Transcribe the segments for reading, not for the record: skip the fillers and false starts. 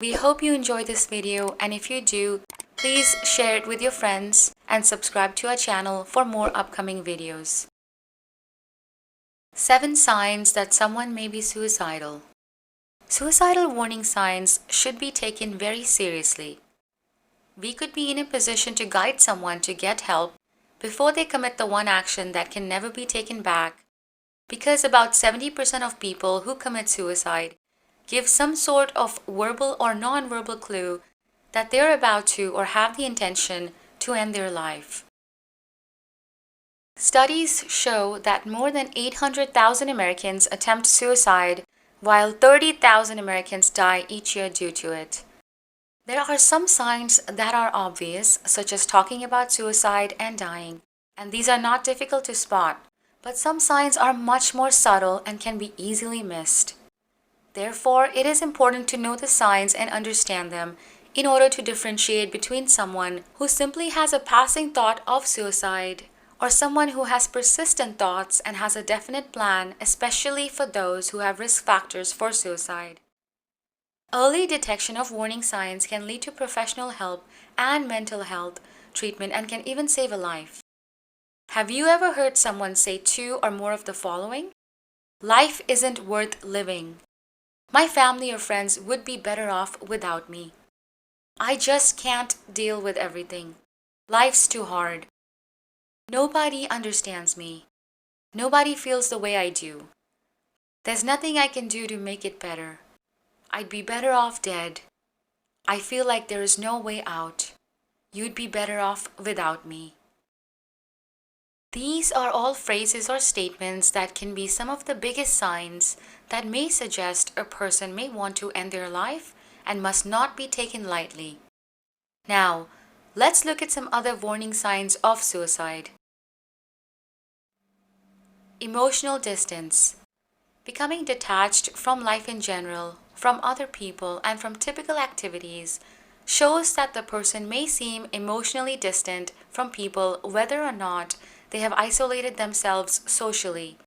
We hope you enjoyed this video, and if you do, please share it with your friends and subscribe to our channel for more upcoming videos. 7 signs that someone may be suicidal. Suicidal warning signs should be taken very seriously. We could be in a position to guide someone to get help before they commit the one action that can never be taken back, because about 70% of people who commit suicide give some sort of verbal or non-verbal clue that they're about to or have the intention to end their life. Studies show that more than 800,000 Americans attempt suicide, while 30,000 Americans die each year due to it. There are some signs that are obvious, such as talking about suicide and dying, and these are not difficult to spot, but some signs are much more subtle and can be easily missed. Therefore, it is important to know the signs and understand them in order to differentiate between someone who simply has a passing thought of suicide or someone who has persistent thoughts and has a definite plan, especially for those who have risk factors for suicide. Early detection of warning signs can lead to professional help and mental health treatment and can even save a life. Have you ever heard someone say 2 or more of the following? Life isn't worth living. My family or friends would be better off without me. I just can't deal with everything. Life's too hard. Nobody understands me. Nobody feels the way I do. There's nothing I can do to make it better. I'd be better off dead. I feel like there is no way out. You'd be better off without me. These are all phrases or statements that can be some of the biggest signs that may suggest a person may want to end their life and must not be taken lightly. Now, let's look at some other warning signs of suicide. Emotional distance. Becoming detached from life in general, from other people, and from typical activities shows that the person may seem emotionally distant from people whether or not they have isolated themselves socially.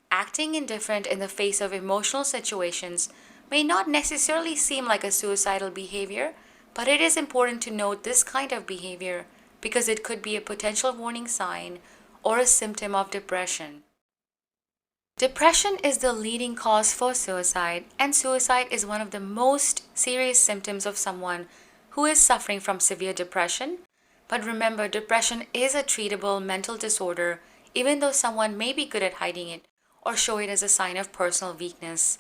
Acting indifferent in the face of emotional situations may not necessarily seem like a suicidal behavior, but it is important to note this kind of behavior because it could be a potential warning sign or a symptom of depression. Depression is the leading cause for suicide, and suicide is one of the most serious symptoms of someone who is suffering from severe depression. But remember, depression is a treatable mental disorder, even though someone may be good at hiding it or show it as a sign of personal weakness.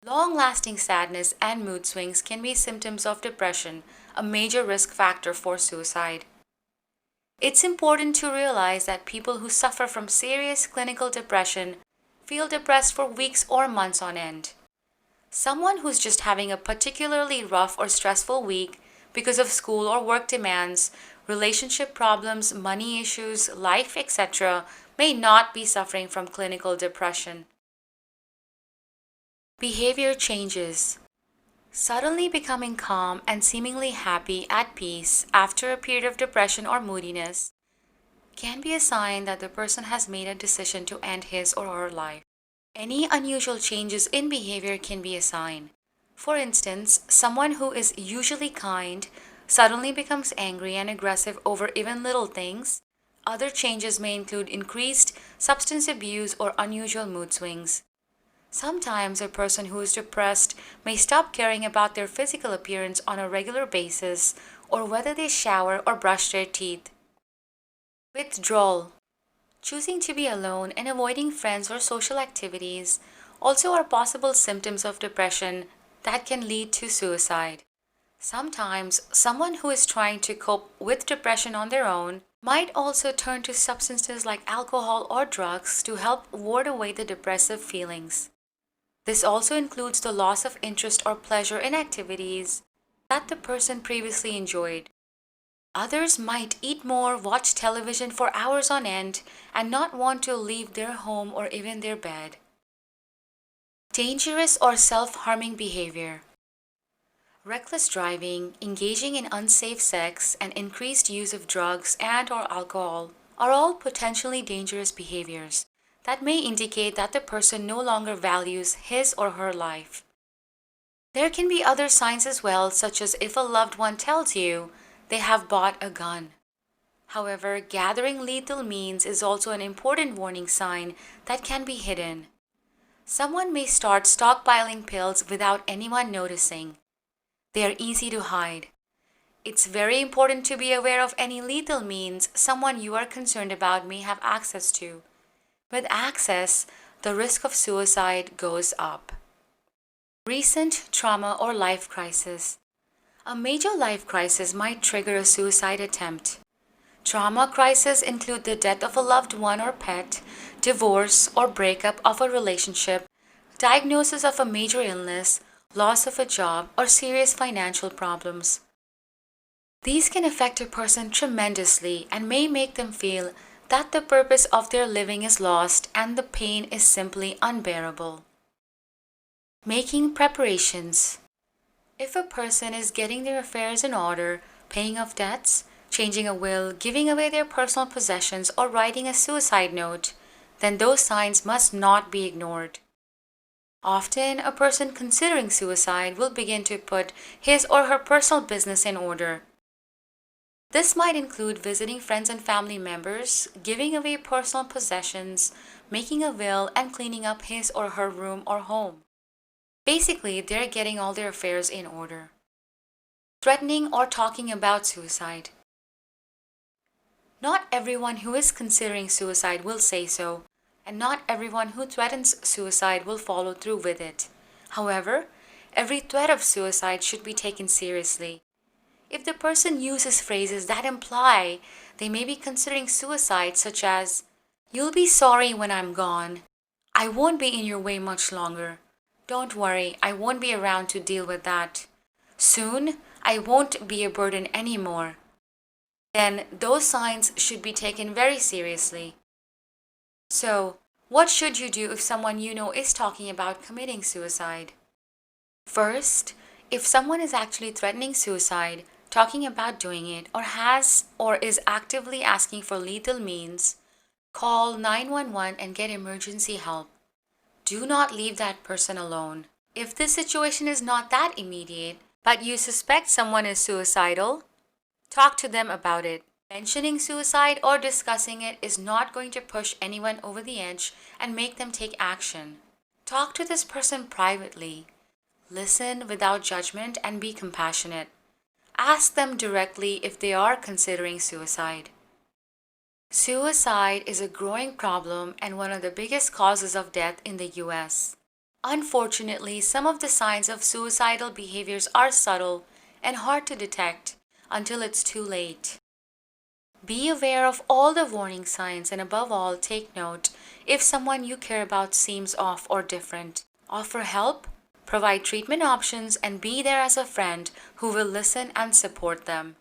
Long-lasting sadness and mood swings can be symptoms of depression, a major risk factor for suicide. It's important to realize that people who suffer from serious clinical depression feel depressed for weeks or months on end. Someone who's just having a particularly rough or stressful week because of school or work demands, relationship problems, money issues, life, etc., may not be suffering from clinical depression. Behavior changes. Suddenly becoming calm and seemingly happy, at peace after a period of depression or moodiness can be a sign that the person has made a decision to end his or her life. Any unusual changes in behavior can be a sign. For instance, someone who is usually kind suddenly becomes angry and aggressive over even little things. Other changes may include increased substance abuse or unusual mood swings. Sometimes a person who is depressed may stop caring about their physical appearance on a regular basis or whether they shower or brush their teeth. Withdrawal. Choosing to be alone and avoiding friends or social activities also are possible symptoms of depression that can lead to suicide. Sometimes someone who is trying to cope with depression on their own might also turn to substances like alcohol or drugs to help ward away the depressive feelings. This also includes the loss of interest or pleasure in activities that the person previously enjoyed. Others might eat more, watch television for hours on end, and not want to leave their home or even their bed. Dangerous or self-harming behavior. Reckless driving, engaging in unsafe sex, and increased use of drugs and/or alcohol are all potentially dangerous behaviors that may indicate that the person no longer values his or her life. There can be other signs as well, such as if a loved one tells you they have bought a gun. However, gathering lethal means is also an important warning sign that can be hidden. Someone may start stockpiling pills without anyone noticing. They are easy to hide. It's very important to be aware of any lethal means someone you are concerned about may have access to. With access, the risk of suicide goes up. Recent trauma or life crisis. A major life crisis might trigger a suicide attempt. Trauma crises include the death of a loved one or pet, divorce or breakup of a relationship, diagnosis of a major illness, loss of a job, or serious financial problems. These can affect a person tremendously and may make them feel that the purpose of their living is lost and the pain is simply unbearable. Making preparations. If a person is getting their affairs in order, paying off debts, changing a will, giving away their personal possessions, or writing a suicide note, then those signs must not be ignored. Often, a person considering suicide will begin to put his or her personal business in order. This might include visiting friends and family members, giving away personal possessions, making a will, and cleaning up his or her room or home. Basically, they're getting all their affairs in order. Threatening or talking about suicide. Not everyone who is considering suicide will say so, and not everyone who threatens suicide will follow through with it. However, every threat of suicide should be taken seriously. If the person uses phrases that imply they may be considering suicide, such as, "You'll be sorry when I'm gone," "I won't be in your way much longer," "Don't worry, I won't be around to deal with that," "Soon, I won't be a burden anymore," then those signs should be taken very seriously. So, what should you do if someone you know is talking about committing suicide? First, if someone is actually threatening suicide, talking about doing it, or has or is actively asking for lethal means, call 911 and get emergency help. Do not leave that person alone. If this situation is not that immediate, but you suspect someone is suicidal, talk to them about it. Mentioning suicide or discussing it is not going to push anyone over the edge and make them take action. Talk to this person privately. Listen without judgment and be compassionate. Ask them directly if they are considering suicide. Suicide is a growing problem and one of the biggest causes of death in the US. Unfortunately, some of the signs of suicidal behaviors are subtle and hard to detect until it's too late. Be aware of all the warning signs and above all, take note if someone you care about seems off or different. Offer help, provide treatment options, and be there as a friend who will listen and support them.